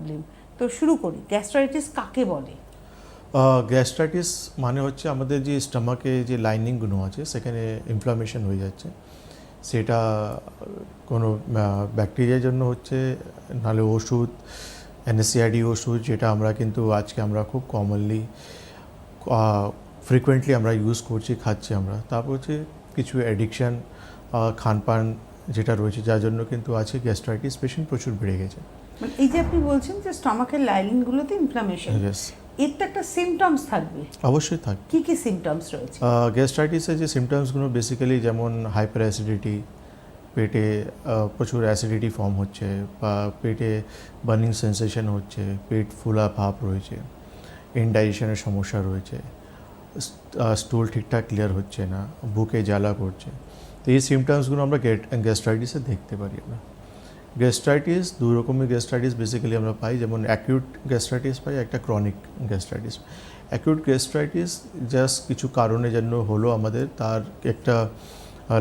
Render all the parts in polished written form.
Problem. তো শুরু করি, গ্যাস্ট্রাইটিস কাকে বলে? গ্যাস্ট্রাইটিস মানে হচ্ছে আমাদের যে স্টমাকে যে লাইনিংগুলো আছে সেখানে ইনফ্লামেশন হয়ে যাচ্ছে। সেটা কোনো ব্যাকটেরিয়ার জন্য হচ্ছে, নাহলে ওষুধ, এনএসএআইডি ওষুধ, যেটা আমরা কিন্তু আজকে আমরা খুব কমনলি ফ্রিকোয়েন্টলি আমরা ইউজ করছি, খাচ্ছি আমরা। তারপর হচ্ছে কিছু অ্যাডিকশান, খানপান যেটা রয়েছে, যার জন্য কিন্তু আছে গ্যাস্ট্রাইটিস পেশেন্ট প্রচুর বেড়ে গেছে। মানে এই যে আপনি বলছেন যে স্টমাকের লাইনিংগুলোতে ইনফ্লামেশন, ইয়েস, এর তো একটা সিমটমস থাকবে। অবশ্যই থাকবে। কি কি সিমটমস রয়েছে? গ্যাস্ট্রাইটিসের যে সিমটমসগুলো বেসিক্যালি যেমন হাইপার অ্যাসিডিটি, পেটে প্রচুর অ্যাসিডিটি ফর্ম হচ্ছে, বা পেটে বার্নিং সেন্সেশন হচ্ছে, পেট ফুলা ভাব রয়েছে, ইনডাইজেশনের সমস্যা রয়েছে, স্টুল ঠিকঠাক ক্লিয়ার হচ্ছে না, বুকে জ্বালা করছে। তো এই সিমটমসগুলো আমরা গ্যাস্ট্রাইটিসে দেখতে পারি আমরা। গ্যাস্ট্রাইটিস দু রকমের গ্যাস্ট্রাইটিস বেসিক্যালি আমরা পাই, যেমন অ্যাকিউট গ্যাস্ট্রাইটিস পাই, একটা chronic gastritis. Acute gastritis just কিছু কারণের জন্য হলো আমাদের, তার একটা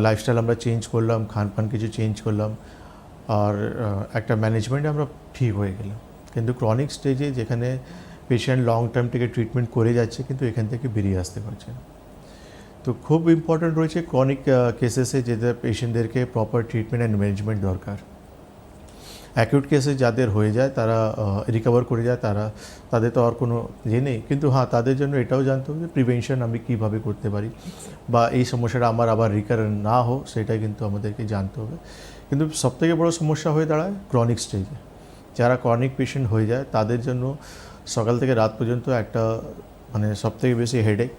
লাইফস্টাইল আমরা চেঞ্জ করলাম, খানপান কিছু চেঞ্জ করলাম, আর একটা ম্যানেজমেন্টে আমরা ঠিক হয়ে গেলাম। কিন্তু ক্রনিক স্টেজে যেখানে পেশেন্ট লং টার্ম থেকে ট্রিটমেন্ট করে যাচ্ছে কিন্তু এখান থেকে বেরিয়ে আসতে পারছে না। তো খুব ইম্পর্ট্যান্ট রয়েছে ক্রনিক কেসেসে যেটা পেশেন্টদেরকে প্রপার ট্রিটমেন্ট অ্যান্ড ম্যানেজমেন্ট দরকার। অ্যাকিউট কেসে যাদের হয়ে যায়, তারা রিকভার করে যায়, তাদের তো আর কোনো ইয়ে নেই। কিন্তু হ্যাঁ, তাদের জন্য এটাও জানতে হবে যে প্রিভেনশন আমি কীভাবে করতে পারি, বা এই সমস্যাটা আমার আবার রিকারেন্ট না হোক সেটাই কিন্তু আমাদেরকে জানতে হবে। কিন্তু সবথেকে বড় সমস্যা হয়ে দাঁড়ায় ক্রনিক স্টেজে। যারা ক্রনিক পেশেন্ট হয়ে যায় তাদের জন্য সকাল থেকে রাত পর্যন্ত একটা মানে সবথেকে বেশি হেডেক,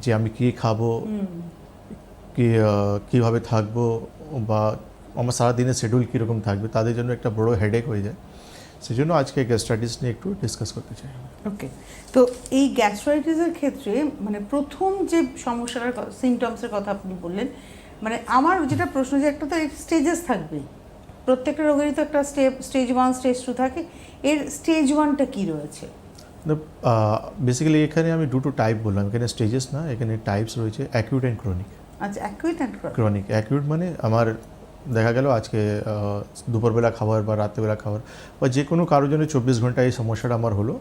যে আমি কী খাবো, কীভাবে থাকবো, বা আমার সারাদিনের শিডিউল কীরকম থাকবে, তাদের জন্য একটা বড় হেডেক হয়ে যায়। সেই জন্য আজকে গ্যাস্ট্রাইটিস নিয়ে একটু ডিসকাস করতে চাই। ওকে, তো এই গ্যাস্ট্রাইটিসের ক্ষেত্রে মানে প্রথম যে সমস্যাটার সিমটমসের কথা আপনি বললেন, মানে আমার যেটা প্রশ্ন, যে একটা তো স্টেজেস থাকবে, প্রত্যেকটা রোগেরই তো একটা স্টেজ 1 স্টেজ 2 থাকে, এর স্টেজ 1টা কী রয়েছে? বেসিক্যালি এখানে আমি দুটো টাইপ বললাম, এখানে স্টেজেস না, এখানে টাইপস রয়েছে, অ্যাকিউট অ্যান্ড ক্রনিক। আচ্ছা, অ্যাকিউট অ্যান্ড ক্রনিক, অ্যাকিউট মানে আমার দেখা গেল আজকে দুপুরবেলা খাবার বা রাত্রেবেলা খাবার বা যে কোনো কারোর জন্য 24 ঘন্টা এই সমস্যাটা আমার হলো,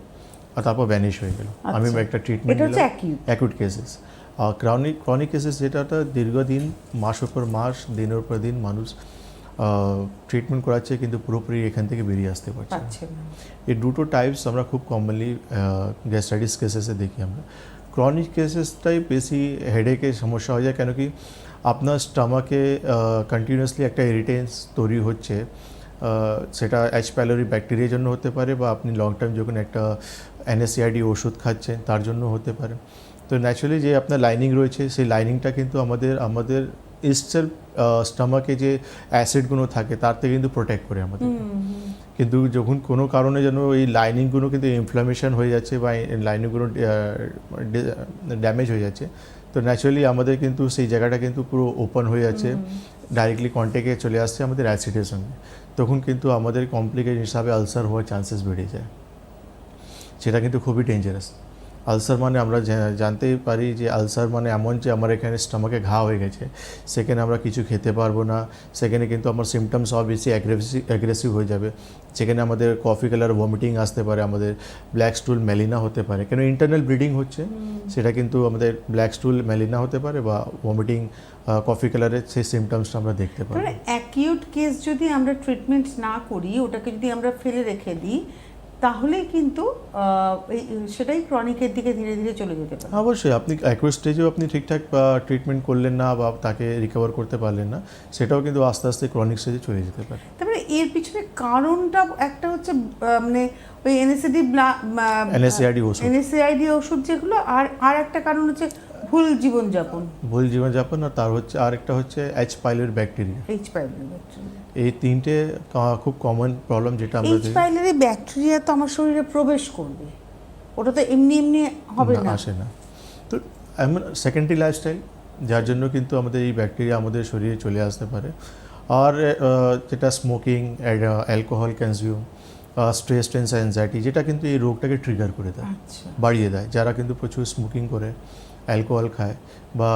আর তারপর ভ্যানিশ হয়ে গেল, আমি একটা ট্রিটমেন্ট এটা হচ্ছে নিলাম। Acute cases. ক্রনিক কেসেস যেটাটা দীর্ঘদিন, মাসের পর মাস, দিনের পর দিন মানুষ ট্রিটমেন্ট করাচ্ছে কিন্তু পুরোপুরি এখান থেকে বেরিয়ে আসতে পারছে না। এই দুটো টাইপস আমরা খুব কমনলি গ্যাস্ট্রাইটিস কেসেসে দেখি আমরা। ক্রনিক কেসেসটাই বেশি হেডেকের সমস্যা হয়ে যায়, কেন কি আপনার স্টমাকে কন্টিনিউয়াসলি একটা ইরিটেন্স তৈরি হচ্ছে, সেটা এইচ পাইলোরি ব্যাকটেরিয়ার জন্য হতে পারে, বা আপনি লং টাইম যখন একটা এনএসএআইডি ওষুধ খাচ্ছেন তার জন্য হতে পারে। তো ন্যাচারালি যে আপনার লাইনিং রয়েছে, সেই লাইনিংটা কিন্তু আমাদের ইস্টের স্টমাকে যে অ্যাসিডগুলো থাকে তার থেকে কিন্তু প্রোটেক্ট করে আমাদের। কিন্তু যখন কোনো কারণে যেন এই লাইনিংগুলো কিন্তু ইনফ্লামেশন হয়ে যাচ্ছে বা লাইনিংগুলো ড্যামেজ হয়ে যাচ্ছে, তো ন্যাচারালি আমাদের কিন্তু সেই জায়গাটা কিন্তু পুরো ওপেন হয়ে যাচ্ছে, ডাইরেক্টলি কন্ট্যাক্টে চলে আসছে আমাদের অ্যাসিডের সঙ্গে। তখন কিন্তু আমাদের কমপ্লিকেশন হিসাবে আলসার হওয়ার চান্সেস বেড়ে যায়, সেটা কিন্তু খুবই ডেঞ্জারাস। আলসার মানে আমরা জানতেই পারি যে আলসার মানে এমন যে আমার এখানে স্টমাকে ঘা হয়ে গেছে, সেখানে আমরা কিছু খেতে পারবো না, সেখানে কিন্তু আমার সিমটমস সব বেশি অ্যাগ্রেসিভ হয়ে যাবে, সেখানে আমাদের কফি কালার ভমিটিং আসতে পারে, আমাদের ব্ল্যাক স্টুল ম্যালিনা হতে পারে, কেন ইন্টারনাল ব্লিডিং হচ্ছে, সেটা কিন্তু আমাদের ব্ল্যাক স্টুল ম্যালিনা হতে পারে, বা ভমিটিং, কফি কালারের সেই সিমটমসটা আমরা দেখতে পারি। অ্যাকিউট কেস যদি আমরা ট্রিটমেন্ট না করি, ওটাকে যদি আমরা ফেলে রেখে দিই, তাহলে কিন্তু সেটাই ক্রনিকের দিকে ধীরে ধীরে চলে যেতে পারে। অবশ্যই আপনি অ্যাকিউট স্টেজেও আপনি ঠিকঠাক ট্রিটমেন্ট করলেন না, বা তাকে রিকভার করতে পারলেন না, সেটাও কিন্তু আস্তে আস্তে ক্রনিক স্টেজে চলে যেতে পারে। তারপরে এর পিছনে কারণটা একটা হচ্ছে মানে ওই এনএসএআইডি ওষুধ যেগুলো, আর একটা কারণ হচ্ছে ভুল জীবনযাপন, আর তার হচ্ছে আরেকটা হচ্ছে এইচ পাইলোরি ব্যাকটেরিয়া। এই তিনটে খুব কমন প্রবলেম, যেটা আমরা এইচ পাইলোরি ব্যাকটেরিয়া তো আমার শরীরে প্রবেশ করবে, ওটা তো এমনি এমনি হবে না, আসে না। তো এমন সেকেন্ডারি লাইফস্টাইল, যার জন্য কিন্তু আমাদের এই ব্যাকটেরিয়া আমাদের শরীরে চলে আসতে পারে। আর যেটা smoking, alcohol consume, stress, tension, anxiety, যেটা কিন্তু এই রোগটাকে ট্রিগার করে দেয়, বাড়িয়ে দেয়। যারা কিন্তু প্রচুর স্মোকিং করে, অ্যালকোহল খায় বা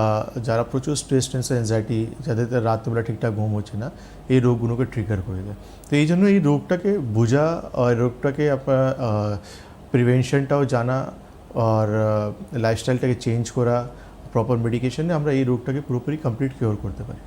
যারা প্রচুর স্ট্রেস টেনশন অ্যাংজাইটি, যাদের রাত্রেবেলা ঠিকঠাক ঘুম হচ্ছে না, এই রোগগুলোকে ট্রিগার করে দেয়। তো এই জন্য এই রোগটাকে বোঝা আর রোগটাকে আপনার প্রিভেনশনটাও জানা আর লাইফস্টাইলটাকে চেঞ্জ করা, প্রপার মেডিকেশনে আমরা এই রোগটাকে পুরোপুরি কমপ্লিট কিওর করতে পারি।